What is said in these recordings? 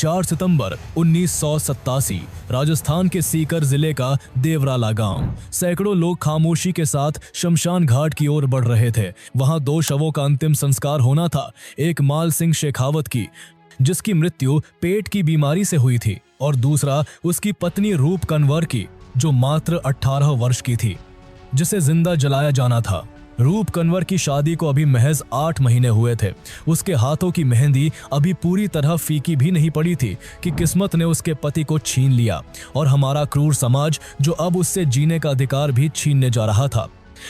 4 सितंबर 1987 राजस्थान के सीकर जिले का देवराला गांव। सैकड़ों लोग खामोशी के साथ शमशान घाट की ओर बढ़ रहे थे। वहां 2 शवों का अंतिम संस्कार होना था। एक माल सिंह शेखावत की, जिसकी मृत्यु पेट की बीमारी से हुई थी, और दूसरा उसकी पत्नी रूप कंवर की, जो मात्र 18 वर्ष की थी, जिसे जिंदा जलाया जाना था। रूप कंवर की शादी को अभी महज 8 महीने हुए थे। उसके हाथों की मेहंदी अभी पूरी तरह फीकी भी नहीं पड़ी थी कि किस्मत ने उसके पति को छीन लिया, और हमारा क्रूर समाज जो अब उससे जीने का अधिकार भी छीनने जा रहा था।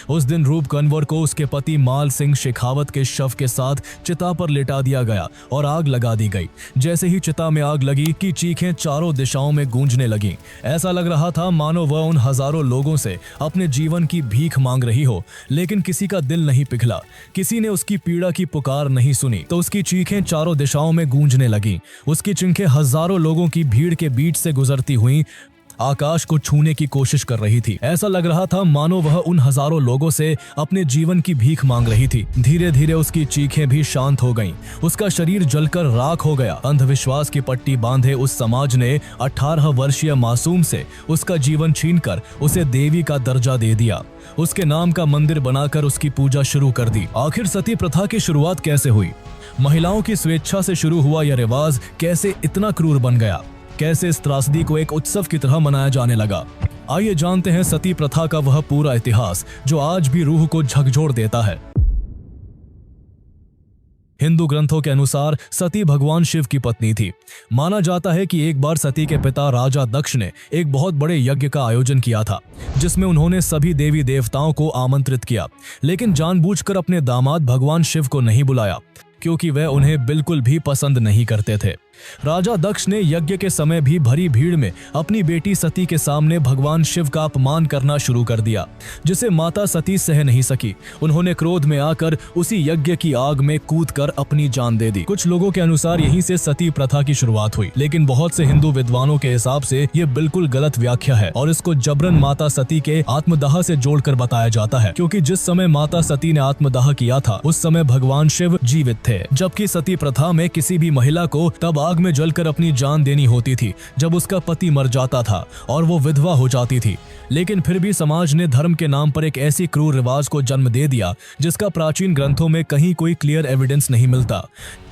उस दिन रूप कंवर को उसके पति माल सिंह शेखावत के शव के साथ चिता पर लिटा दिया गया और आग लगा दी गई। जैसे ही चिता में आग लगी कि चीखें चारों दिशाओं में गूंजने लगीं। ऐसा लग रहा था मानो वह उन हजारों लोगों से अपने जीवन की भीख मांग रही हो, लेकिन किसी का दिल नहीं पिघला। किसी ने उसकी पीड़ा की पुकार नहीं सुनी, तो उसकी चीखें चारों दिशाओं में गूंजने लगीं। उसकी चिंखें हजारों लोगों की भीड़ के बीच से गुजरती हुई आकाश को छूने की कोशिश कर रही थी। ऐसा लग रहा था मानो वह उन हजारों लोगों से अपने जीवन की भीख मांग रही थी। धीरे धीरे उसकी चीखें भी शांत हो गईं। उसका शरीर जलकर राख हो गया। अंधविश्वास की पट्टी बांधे उस समाज ने 18 वर्षीय मासूम से उसका जीवन छीनकर उसे देवी का दर्जा दे दिया। उसके नाम का मंदिर बनाकर उसकी पूजा शुरू कर दी। आखिर सती प्रथा की शुरुआत कैसे हुई? महिलाओं की स्वेच्छा से शुरू हुआ यह रिवाज कैसे इतना क्रूर बन गया? कैसे इस त्रासदी को एक उत्सव की तरह मनाया जाने लगा? आइए जानते हैं सती प्रथा का वह पूरा इतिहास जो आज भी रूह को झकझोर देता है। हिंदू ग्रंथों के अनुसार सती भगवान शिव की पत्नी थी। माना जाता है कि एक बार सती के पिता राजा दक्ष ने एक बहुत बड़े यज्ञ का आयोजन किया था, जिसमें उन्होंने सभी देवी देवताओं को आमंत्रित किया, लेकिन जानबूझकर अपने दामाद भगवान शिव को नहीं बुलाया, क्योंकि वह उन्हें बिल्कुल भी पसंद नहीं करते थे। राजा दक्ष ने यज्ञ के समय भी भरी भीड़ में अपनी बेटी सती के सामने भगवान शिव का अपमान करना शुरू कर दिया, जिसे माता सती सह नहीं सकी। उन्होंने क्रोध में आकर उसी यज्ञ की आग में कूदकर अपनी जान दे दी। कुछ लोगों के अनुसार यहीं से सती प्रथा की शुरुआत हुई, लेकिन बहुत से हिंदू विद्वानों के हिसाब से ये बिल्कुल गलत व्याख्या है और इसको जबरन माता सती के आत्मदाह से जोड़कर बताया जाता है, क्योंकि जिस समय माता सती ने आत्मदाह किया था उस समय भगवान शिव जीवित थे, जबकि सती प्रथा में किसी भी महिला को तब आग में जलकर अपनी जान देनी होती थी जब उसका पति मर जाता था और वो विधवा हो जाती थी। लेकिन फिर भी समाज ने धर्म के नाम पर एक ऐसी क्रूर रिवाज को जन्म दे दिया जिसका प्राचीन ग्रंथों में कहीं कोई क्लियर एविडेंस नहीं मिलता।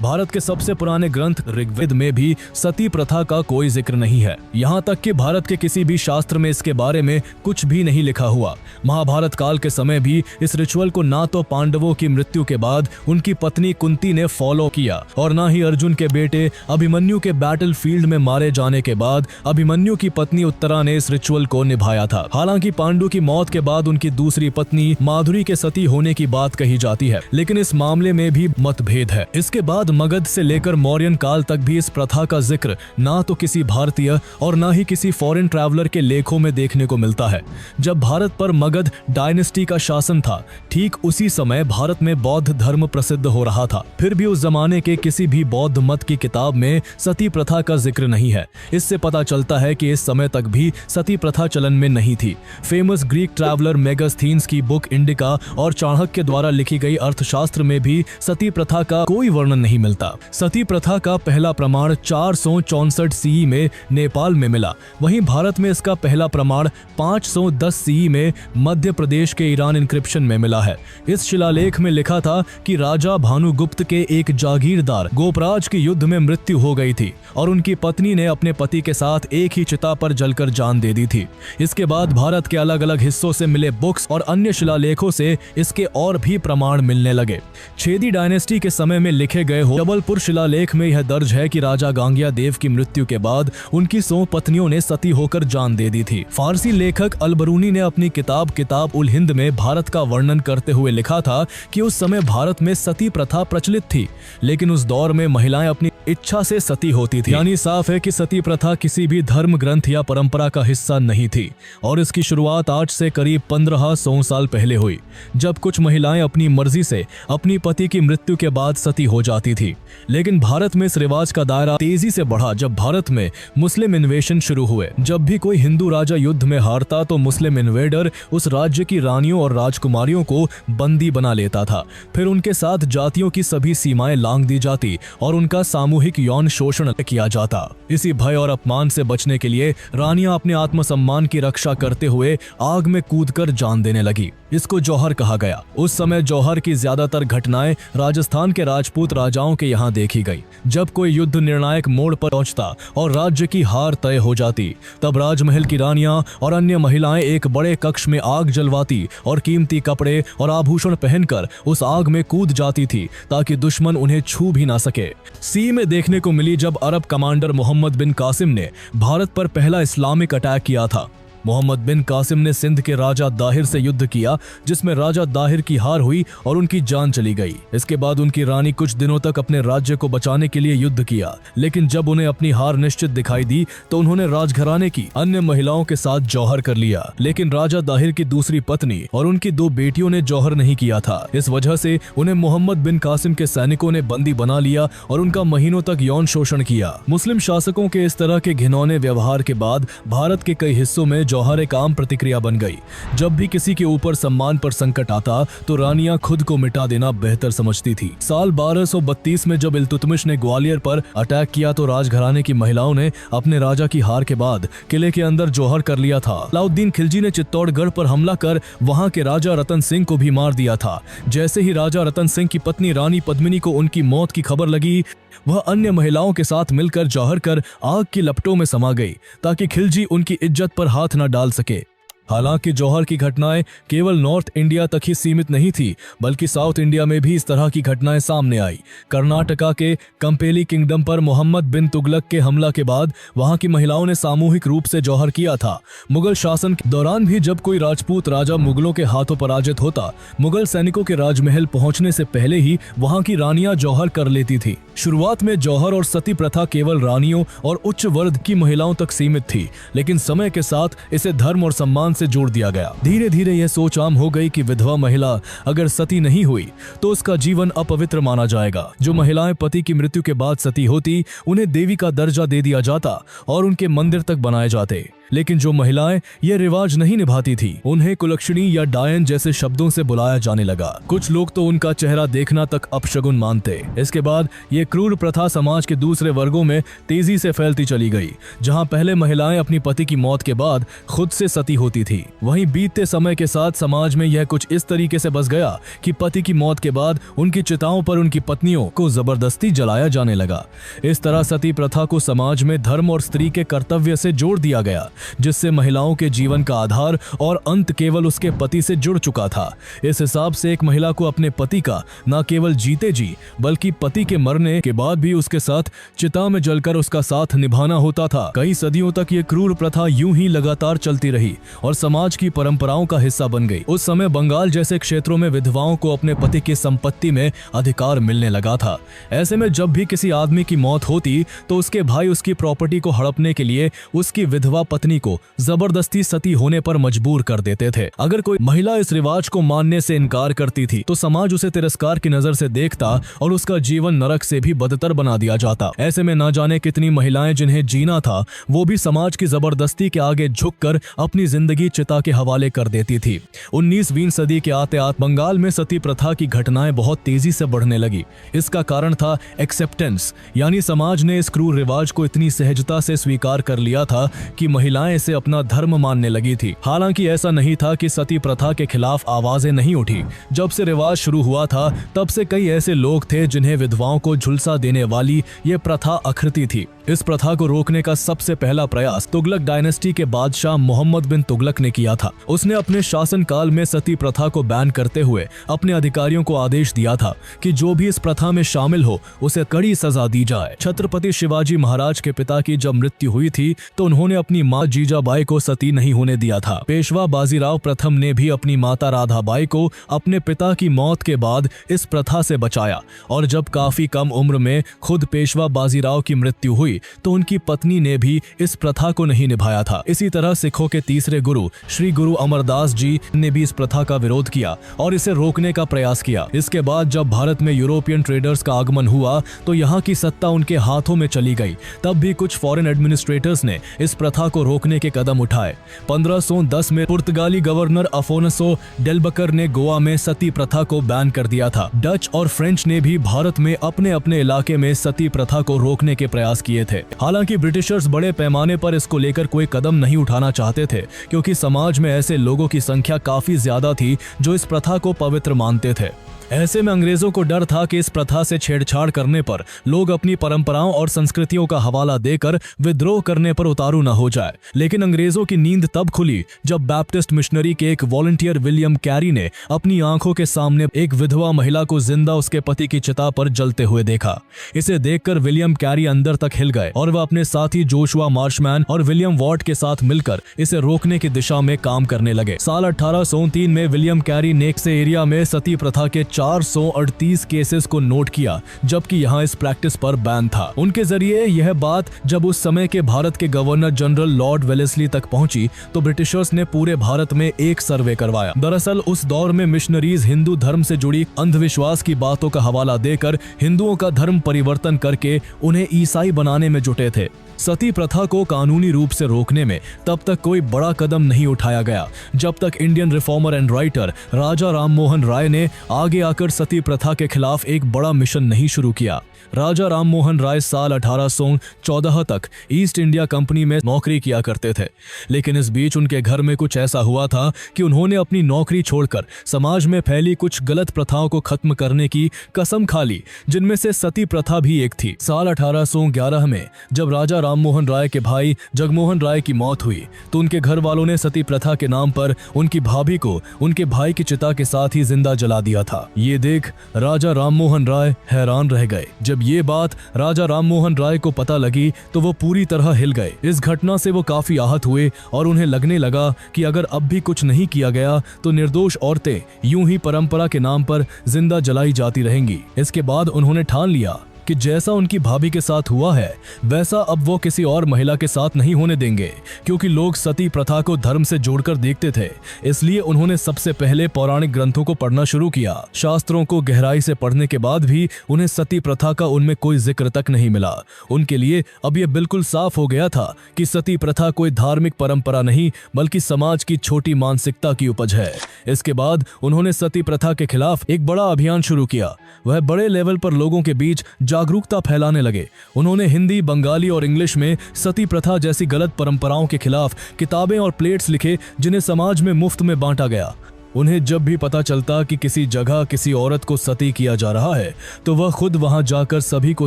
भारत के सबसे पुराने ग्रंथ ऋग्वेद में भी सती प्रथा का कोई जिक्र नहीं है। यहाँ तक कि भारत के किसी भी शास्त्र में इसके बारे में कुछ भी नहीं लिखा हुआ। महाभारत काल के समय भी इस रिचुअल को ना तो पांडवों की मृत्यु के बाद उनकी पत्नी कुंती ने फॉलो किया और ना ही अर्जुन के बेटे अभिमन्यु के बैटल फील्ड में मारे जाने के बाद अभिमन्यु की पत्नी उत्तरा ने इस रिचुअल को निभाया था। हालांकि पांडु की मौत के बाद उनकी दूसरी पत्नी माधुरी के सती होने की बात कही जाती है, लेकिन इस मामले में भी मतभेद है। इसके बाद मगध से लेकर मौर्यन काल तक भी इस प्रथा का जिक्र ना तो किसी भारतीय और ना ही किसी फॉरेन ट्रैवलर के लेखों में देखने को मिलता है। जब भारत पर मगध डायनेस्टी का शासन था, ठीक उसी समय भारत में बौद्ध धर्म प्रसिद्ध हो रहा था। फिर भी उस जमाने के किसी भी बौद्ध मत की किताब में सती प्रथा का जिक्र नहीं है। इससे पता चलता है कि इस समय तक भी सती प्रथा चलन में नहीं थी। फेमस ग्रीक ट्रैवलर मेगास्थीन्स की बुक इंडिका और चाणक्य द्वारा लिखी गई अर्थशास्त्र में भी सती प्रथा का कोई वर्णन नहीं मिलता। सती प्रथा का पहला प्रमाण 464 सीई में नेपाल में मिला। वहीं भारत में इसका पहला प्रमाण 510 सीई में मध्य प्रदेश के ईरान इंक्रिप्शन में मिला है। इस शिलालेख में लिखा था कि राजा भानुगुप्त के एक जागीरदार गोपराज की युद्ध में मृत्यु हो गई थी और उनकी पत्नी ने अपने पति के साथ एक ही चिता पर जलकर जान दे दी थी। इसके बाद भारत के अलग अलग हिस्सों से मिले बुक्स और अन्य शिलालेखों से इसके और भी प्रमाण मिलने लगे। छेदी डायनेस्टी के समय में लिखे गए जबलपुर शिलालेख में यह दर्ज है कि राजा गांगिया देव की मृत्यु के बाद उनकी 100 पत्नियों ने सती होकर जान दे दी थी। फारसी लेखक अलबरूनी ने अपनी किताब उल हिंद में भारत का वर्णन करते हुए लिखा था कि उस समय भारत में सती प्रथा प्रचलित थी, लेकिन उस दौर में महिलाएं अपनी इच्छा से सती होती थी। यानी साफ है कि सती प्रथा किसी भी धर्म ग्रंथ या परंपरा का हिस्सा नहीं थी और इसकी शुरुआत आज से करीब 1500 साल पहले हुई, जब कुछ महिलाएं अपनी मर्जी से अपनी पति की मृत्यु के बाद सती हो जाती थी। लेकिन भारत में इस रिवाज का दायरा तेजी से बढ़ा जब भारत में मुस्लिम इन्वेशन शुरू हुए। जब भी कोई हिंदू राजा युद्ध में हारता तो मुस्लिम इन्वेडर उस राज्य की रानियों और राजकुमारियों को बंदी बना लेता था। फिर उनके साथ जातियों की सभी सीमाएं लांघ दी जाती और उनका सामूहिक सामूहिक यौन शोषण किया जाता। इसी भय और अपमान से बचने के लिए रानियां अपने आत्मसम्मान की रक्षा करते हुए आग में कूदकर जान देने लगी। इसको जौहर कहा गया। उस समय जौहर की ज्यादातर घटनाएं राजस्थान के राजपूत राजाओं के यहाँ देखी गई। जब कोई युद्ध निर्णायक मोड़ पर पहुंचता और राज्य की हार तय हो जाती, तब राजमहल की रानियां और अन्य महिलाएं एक बड़े कक्ष में आग जलवाती और कीमती कपड़े और आभूषण पहनकर उस आग में कूद जाती थी ताकि दुश्मन उन्हें छू भी ना सके। सी में देखने को मिली जब अरब कमांडर मोहम्मद बिन कासिम ने भारत पर पहला इस्लामिक अटैक किया था। मोहम्मद बिन कासिम ने सिंध के राजा दाहिर से युद्ध किया, जिसमें राजा दाहिर की हार हुई और उनकी जान चली गई। इसके बाद उनकी रानी कुछ दिनों तक अपने राज्य को बचाने के लिए युद्ध किया, लेकिन जब उन्हें अपनी हार निश्चित दिखाई दी तो उन्होंने राजघराने की अन्य महिलाओं के साथ जौहर कर लिया। लेकिन राजा दाहिर की दूसरी पत्नी और उनकी 2 बेटियों ने जौहर नहीं किया था। इस वजह से उन्हें मोहम्मद बिन कासिम के सैनिकों ने बंदी बना लिया और उनका महीनों तक यौन शोषण किया। मुस्लिम शासकों के इस तरह के घिनौने व्यवहार के बाद भारत के कई हिस्सों में जौहर एक आम प्रतिक्रिया बन गई। जब भी किसी के ऊपर सम्मान पर संकट आता तो रानियां खुद को मिटा देना बेहतर समझती थी। साल 1232 में जब इल्तुतमिश ने ग्वालियर पर अटैक किया तो राजघराने की महिलाओं ने अपने राजा की हार के बाद किले के अंदर जौहर कर लिया था। अलाउद्दीन खिलजी ने चित्तौड़गढ़ पर हमला कर वहां के राजा रतन सिंह को भी मार दिया था। जैसे ही राजा रतन सिंह की पत्नी रानी पद्मिनी को उनकी मौत की खबर लगी, वह अन्य महिलाओं के साथ मिलकर जौहर कर आग की लपटों में समा गई ताकि खिलजी उनकी इज्जत पर हाथ न डाल सके। हालांकि जौहर की घटनाएं केवल नॉर्थ इंडिया तक ही सीमित नहीं थी, बल्कि साउथ इंडिया में भी इस तरह की घटनाएं सामने आई। कर्नाटका के कंपेली किंगडम पर मोहम्मद बिन तुगलक के हमला के बाद वहां की महिलाओं ने सामूहिक रूप से जौहर किया था। मुगल शासन के दौरान भी जब कोई राजपूत राजा मुगलों के हाथों पराजित होता, मुगल सैनिकों के राजमहल पहुंचने से पहले ही वहां की रानियां जौहर कर लेती थी। शुरुआत में जौहर और सती प्रथा केवल रानियों और उच्च वर्ग की महिलाओं तक सीमित थी, लेकिन समय के साथ इसे धर्म और सम्मान से जोड़ दिया गया। धीरे धीरे यह सोच आम हो गई कि विधवा महिला अगर सती नहीं हुई तो उसका जीवन अपवित्र माना जाएगा। जो महिलाएं पति की मृत्यु के बाद सती होती, उन्हें देवी का दर्जा दे दिया जाता और उनके मंदिर तक बनाए जाते। लेकिन जो महिलाएं ये रिवाज नहीं निभाती थी, उन्हें कुलक्षणी या डायन जैसे शब्दों से बुलाया जाने लगा। कुछ लोग तो उनका चेहरा देखना तक अपशगुन मानते। इसके बाद ये क्रूर प्रथा समाज के दूसरे वर्गों में तेजी से फैलती चली गई। जहां पहले महिलाएं अपनी पति की मौत के बाद खुद से सती होती थी, वहीं बीतते समय के साथ समाज में यह कुछ इस तरीके से बस गया कि पति की मौत के बाद उनकी चिताओं पर उनकी पत्नियों को जबरदस्ती जलाया जाने लगा। इस तरह सती प्रथा को समाज में धर्म और स्त्री के कर्तव्य से जोड़ दिया गया, जिससे महिलाओं के जीवन का आधार और अंत केवल उसके पति से जुड़ चुका था। इस हिसाब से एक महिला को अपने पति का न केवल जीते जी बल्कि पति के मरने के बाद भी उसके साथ चिता में जलकर उसका साथ निभाना होता था। कई सदियों तक ये क्रूर प्रथा यूं ही लगातार चलती रही और समाज की परंपराओं का हिस्सा बन गई। उस समय बंगाल जैसे क्षेत्रों में विधवाओं को अपने पति की संपत्ति में अधिकार मिलने लगा था। ऐसे में जब भी किसी आदमी की मौत होती तो उसके भाई उसकी प्रॉपर्टी को हड़पने के लिए उसकी विधवा पत्नी को जबरदस्ती सती होने पर मजबूर कर देते थे। अगर कोई महिला इस रिवाज को मानने से इनकार करती थी तो समाज उसे तिरस्कार की नजर से देखता और उसका जीवन नरक से भी बदतर बना दिया जाता। ऐसे में ना जाने कितनी महिलाएं जिन्हें जीना था वो भी समाज की जबरदस्ती के आगे झुककर अपनी जिंदगी चिता के हवाले कर देती थी। 19वीं सदी के आते आते बंगाल में सती प्रथा की घटनाएं बहुत तेजी से बढ़ने लगी। इसका कारण था एक्सेप्टेंस, यानी समाज ने इस क्रूर रिवाज को इतनी सहजता से स्वीकार कर लिया था कि महिलाएं इसे अपना धर्म मानने लगी थी। हालांकि ऐसा नहीं था कि सती प्रथा के खिलाफ आवाजें नहीं उठी। जब से रिवाज शुरू हुआ था तब से कई ऐसे लोग थे जिन्हें विधवाओं को झुलसा देने वाली ये प्रथा अखरती थी। इस प्रथा को रोकने का सबसे पहला प्रयास तुगलक डायनेस्टी के बादशाह मोहम्मद बिन तुगलक ने किया था। उसने अपने शासन काल में सती प्रथा को बैन करते हुए अपने अधिकारियों को आदेश दिया था कि जो भी इस प्रथा में शामिल हो उसे कड़ी सजा दी जाए। छत्रपति शिवाजी महाराज के पिता की जब मृत्यु हुई थी तो उन्होंने अपनी मां जीजाबाई को सती नहीं होने दिया था। पेशवा बाजीराव प्रथम ने भी अपनी माता राधाबाई को अपने पिता की मौत के बाद इस प्रथा से बचाया और जब काफी कम उम्र में खुद पेशवा बाजीराव की मृत्यु हुई तो उनकी पत्नी ने भी इस प्रथा को नहीं निभाया था। इसी तरह सिखों के तीसरे गुरु श्री गुरु अमरदास जी ने भी इस प्रथा का विरोध किया और इसे रोकने का प्रयास किया। इसके बाद जब भारत में यूरोपियन ट्रेडर्स का आगमन हुआ तो यहाँ की सत्ता उनके हाथों में चली गई। तब भी कुछ फॉरेन एडमिनिस्ट्रेटर्स ने इस प्रथा को रोकने के कदम उठाए। 1510 में पुर्तगाली गवर्नर अफोनसो डेलबकर ने गोवा में सती प्रथा को बैन कर दिया था। डच और फ्रेंच ने भी भारत में अपने अपने इलाके में सती प्रथा को रोकने के प्रयास किए थे। हालांकि ब्रिटिशर्स बड़े पैमाने पर इसको लेकर कोई कदम नहीं उठाना चाहते थे, क्योंकि समाज में ऐसे लोगों की संख्या काफी ज्यादा थी जो इस प्रथा को पवित्र मानते थे। ऐसे में अंग्रेजों को डर था कि इस प्रथा से छेड़छाड़ करने पर लोग अपनी परंपराओं और संस्कृतियों का हवाला देकर विद्रोह करने पर उतारू न हो जाए। लेकिन अंग्रेजों की नींद तब खुली जब बैप्टिस्ट मिशनरी के एक वॉलंटियर विलियम कैरी ने अपनी आंखों के सामने एक विधवा महिला को जिंदा उसके पति की चिता पर जलते हुए देखा। इसे देखकर विलियम कैरी अंदर तक हिल गए और वह अपने साथी जोशुआ मार्शमैन और विलियम वॉट के साथ मिलकर इसे रोकने की दिशा में काम करने लगे। साल 1803 में विलियम कैरी ने से एरिया में सती प्रथा के 438 केसेस को नोट किया, जबकि यहाँ इस प्रैक्टिस पर बैन था। उनके जरिए यह बात जब उस समय के भारत के गवर्नर जनरल लॉर्ड वेलेस्ली तक पहुंची तो ब्रिटिशर्स ने पूरे भारत में एक सर्वे करवाया। दरअसल उस दौर में मिशनरीज हिंदू धर्म से जुड़ी अंधविश्वास की बातों का हवाला देकर हिंदुओं का धर्म परिवर्तन करके उन्हें ईसाई बनाने में जुटे थे। सती प्रथा को कानूनी रूप से रोकने में तब तक कोई बड़ा कदम नहीं उठाया गया, जब तक Indian reformer and writer Raja Rammohan Roy ने आगे आकर सती प्रथा के खिलाफ एक बड़ा मिशन नहीं शुरू किया। राजा राममोहन राय साल 1814 तक ईस्ट इंडिया कंपनी में नौकरी किया करते थे, लेकिन इस बीच उनके घर में कुछ ऐसा हुआ था कि उन्होंने अपनी नौकरी छोड़कर समाज में फैली कुछ गलत प्रथाओं को खत्म करने की कसम खा ली, जिनमें से सती प्रथा भी एक थी। साल 1811 में जब राजा राममोहन राय के भाई जगमोहन राय की मौत हुई तो उनके घर वालों ने सती प्रथा के नाम पर उनकी भाभी को उनके भाई की चिता के साथ ही जिंदा जला दिया था। ये देख राजा राममोहन राय हैरान रह गए। जब ये बात राजा राममोहन राय को पता लगी तो वो पूरी तरह हिल गए। इस घटना से वो काफी आहत हुए और उन्हें लगने लगा कि अगर अब भी कुछ नहीं किया गया तो निर्दोष औरतें यूं ही परंपरा के नाम पर जिंदा जलाई जाती रहेंगी। इसके बाद उन्होंने ठान लिया कि जैसा उनकी भाभी के साथ हुआ है वैसा अब वो किसी और महिला के साथ नहीं होने देंगे, क्योंकि लोग सती प्रथा को धर्म से जोड़कर देखते थे। इसलिए उन्होंने सबसे पहले पौराणिक ग्रंथों को पढ़ना शुरू किया। शास्त्रों को गहराई से पढ़ने के बाद भी उन्हें सती प्रथा का उनमें कोई जिक्र तक नहीं मिला। उनके लिए अब यह बिल्कुल साफ हो गया था कि सती प्रथा कोई धार्मिक परंपरा नहीं बल्कि समाज की छोटी मानसिकता की उपज है। इसके बाद उन्होंने सती प्रथा के खिलाफ एक बड़ा अभियान शुरू किया। वह बड़े लेवल पर लोगों के बीच जागरूकता फैलाने लगे। उन्होंने हिंदी, बंगाली और इंग्लिश में सती प्रथा जैसी गलत परंपराओं के खिलाफ किताबें और प्लेट्स लिखे, जिन्हें समाज में मुफ्त में बांटा गया। उन्हें जब भी पता चलता कि किसी जगह किसी औरत को सती किया जा रहा है तो वह खुद वहां जाकर सभी को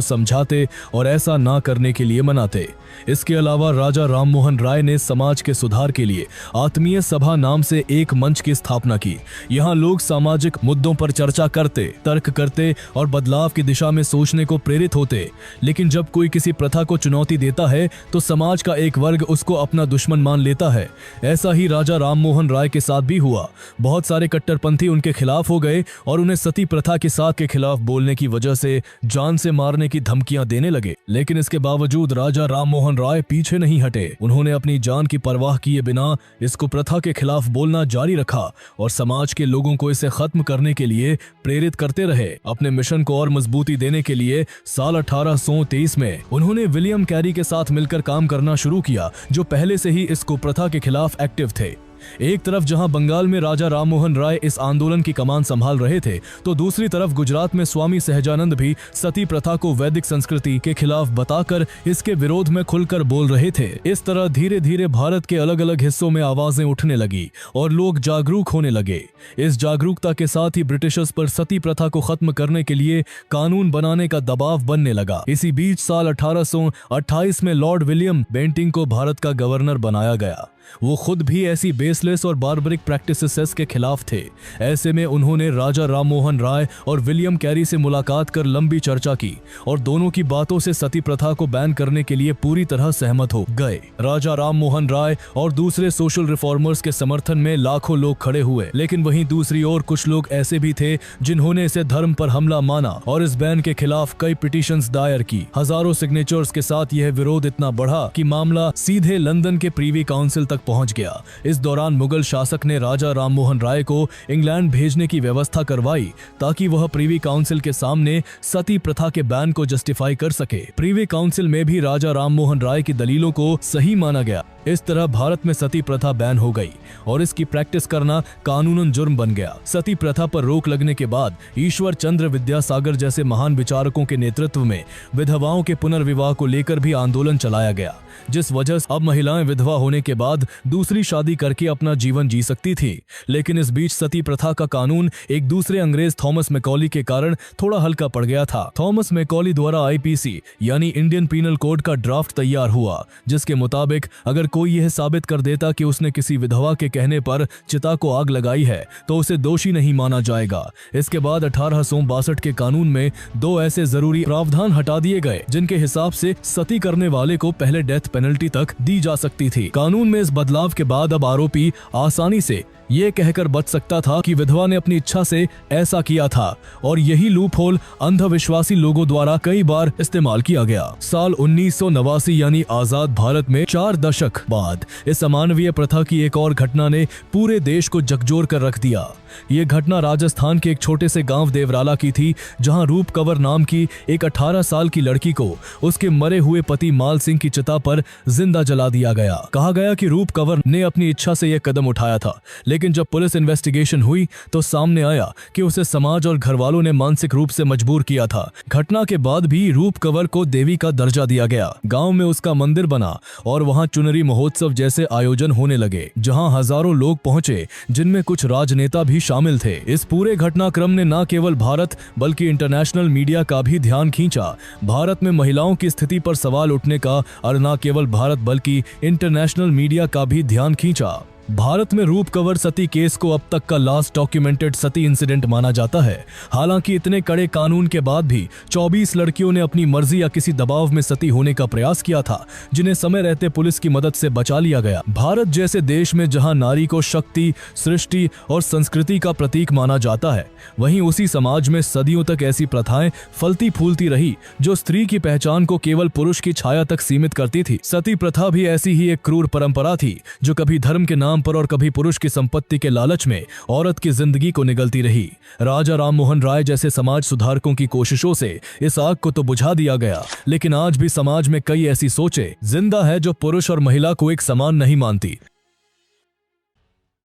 समझाते और ऐसा ना करने के लिए मनाते। इसके अलावा राजा राममोहन राय ने समाज के सुधार के लिए आत्मीय सभा नाम से एक मंच की स्थापना की। यहाँ लोग सामाजिक मुद्दों पर चर्चा करते, तर्क करते और बदलाव की दिशा में सोचने को प्रेरित होते। लेकिन जब कोई किसी प्रथा को चुनौती देता है तो समाज का एक वर्ग उसको अपना दुश्मन मान लेता है। ऐसा ही राजा राममोहन राय के साथ भी हुआ। बहुत सारे कट्टरपंथी उनके खिलाफ हो गए और उन्हें सती प्रथा के साथ के खिलाफ बोलने की वजह से जान से मारने की धमकियां देने लगे। लेकिन इसके बावजूद राजा राममोहन राय पीछे नहीं हटे। उन्होंने अपनी जान की परवाह किए बिना इसको प्रथा के खिलाफ बोलना जारी रखा और समाज के लोगों को इसे खत्म करने के लिए प्रेरित करते रहे। अपने मिशन को और मजबूती देने के लिए साल 1823 में उन्होंने विलियम कैरी के साथ मिलकर काम करना शुरू किया, जो पहले से ही इसको प्रथा के खिलाफ एक्टिव थे। एक तरफ जहां बंगाल में राजा राममोहन राय इस आंदोलन की कमान संभाल रहे थे, तो दूसरी तरफ गुजरात में स्वामी सहजानंद भी सती प्रथा को वैदिक संस्कृति के खिलाफ बताकर इसके विरोध में खुलकर बोल रहे थे। इस तरह धीरे धीरे भारत के अलग अलग हिस्सों में आवाजें उठने लगी और लोग जागरूक होने लगे। इस जागरूकता के साथ ही ब्रिटिशर्स पर सती प्रथा को खत्म करने के लिए कानून बनाने का दबाव बनने लगा। इसी बीच साल 1828 में लॉर्ड विलियम बेंटिंग को भारत का गवर्नर बनाया गया। वो खुद भी ऐसी बेसलेस और बार्बरिक प्रैक्टिसेस के खिलाफ थे। ऐसे में उन्होंने राजा राममोहन राय और विलियम कैरी से मुलाकात कर लंबी चर्चा की और दोनों की बातों से सती प्रथा को बैन करने के लिए पूरी तरह सहमत हो गए। राजा राममोहन राय और दूसरे सोशल रिफॉर्मर्स के समर्थन में लाखों लोग खड़े हुए, लेकिन वहीं दूसरी ओर कुछ लोग ऐसे भी थे जिन्होंने इसे धर्म पर हमला माना और इस बैन के खिलाफ कई पिटीशंस दायर की। हजारों सिग्नेचर्स के साथ यह विरोध इतना बढ़ा कि मामला सीधे लंदन के प्रीवी काउंसिल तक पहुंच गया। इस दौरान मुगल शासक ने राजा राममोहन राय को इंग्लैंड भेजने की व्यवस्था करवाई ताकि वह प्रीवी काउंसिल के सामने सती प्रथा के बैन को जस्टिफाई कर सके। प्रीवी काउंसिल में भी राजा राममोहन राय की दलीलों को सही माना गया। इस तरह भारत में सती प्रथा बैन हो गई और इसकी प्रैक्टिस करना कानूनन जुर्म बन गया। सती प्रथा पर रोक लगने के बाद ईश्वर चंद्र विद्यासागर जैसे महान विचारकों के नेतृत्व में विधवाओं के पुनर्विवाह को लेकर भी आंदोलन चलाया गया, जिस वजह से अब महिलाएं विधवा होने के बाद दूसरी शादी करके अपना जीवन जी सकती थी। लेकिन इस बीच सती प्रथा का कानून एक दूसरे अंग्रेज थॉमस मैकॉली के कारण थोड़ा हल्का पड़ गया था। थॉमस मैकॉली द्वारा आईपीसी यानी इंडियन पीनल कोड का ड्राफ्ट तैयार हुआ, जिसके मुताबिक अगर कोई यह साबित कर देता कि उसने किसी विधवा के कहने पर चिता को आग लगाई है तो उसे दोषी नहीं माना जाएगा। इसके बाद 1862 के कानून में 2 ऐसे जरूरी प्रावधान हटा दिए गए जिनके हिसाब से सती करने वाले को पहले डेथ पेनल्टी तक दी जा सकती थी। कानून में इस बदलाव के बाद अब आरोपी आसानी से ये कहकर बच सकता था कि विधवा ने अपनी इच्छा से ऐसा किया था और यही लूप होल अंधविश्वासी लोगों द्वारा कई बार इस्तेमाल किया गया। साल 1989 यानी आजाद भारत में 4 दशक बाद इस अमानवीय प्रथा की एक और घटना ने पूरे देश को झकझोर कर रख दिया। ये घटना राजस्थान के एक छोटे से गांव देवराला की थी, जहां रूप कंवर नाम की एक 18 साल की लड़की को उसके मरे हुए पति माल सिंह की चिता पर जिंदा जला दिया गया। कहा गया कि रूप कंवर ने अपनी इच्छा से यह कदम उठाया था, लेकिन जब पुलिस इन्वेस्टिगेशन हुई तो सामने आया कि उसे समाज और घरवालों ने मानसिक रूप से मजबूर किया था। घटना के बाद भी रूप कंवर को देवी का दर्जा दिया गया। गांव में उसका मंदिर बना और वहां चुनरी महोत्सव जैसे आयोजन होने लगे, जहां हजारों लोग पहुंचे, जिनमें कुछ राजनेता भी शामिल थे। इस पूरे घटनाक्रम ने न केवल भारत बल्कि इंटरनेशनल मीडिया का भी ध्यान खींचा। भारत में महिलाओं की स्थिति पर सवाल उठने का और न केवल भारत बल्कि इंटरनेशनल मीडिया का भी ध्यान खींचा। भारत में रूप कंवर सती केस को अब तक का लास्ट डॉक्यूमेंटेड सती इंसिडेंट माना जाता है। हालांकि इतने कड़े कानून के बाद भी 24 लड़कियों ने अपनी मर्जी या किसी दबाव में सती होने का प्रयास किया था, जिन्हें समय रहते पुलिस की मदद से बचा लिया गया। भारत जैसे देश में जहां नारी को शक्ति, सृष्टि और संस्कृति का प्रतीक माना जाता है, वहीं उसी समाज में सदियों तक ऐसी प्रथाएं फलती फूलती रही जो स्त्री की पहचान को केवल पुरुष की छाया तक सीमित करती थी। सती प्रथा भी ऐसी ही एक क्रूर परंपरा थी जो कभी धर्म के नाम पर और कभी पुरुष की संपत्ति के लालच में औरत की जिंदगी को निगलती रही। राजा राममोहन राय जैसे समाज सुधारकों की कोशिशों से इस आग को तो बुझा दिया गया, लेकिन आज भी समाज में कई ऐसी सोचें जिंदा है जो पुरुष और महिला को एक समान नहीं मानती।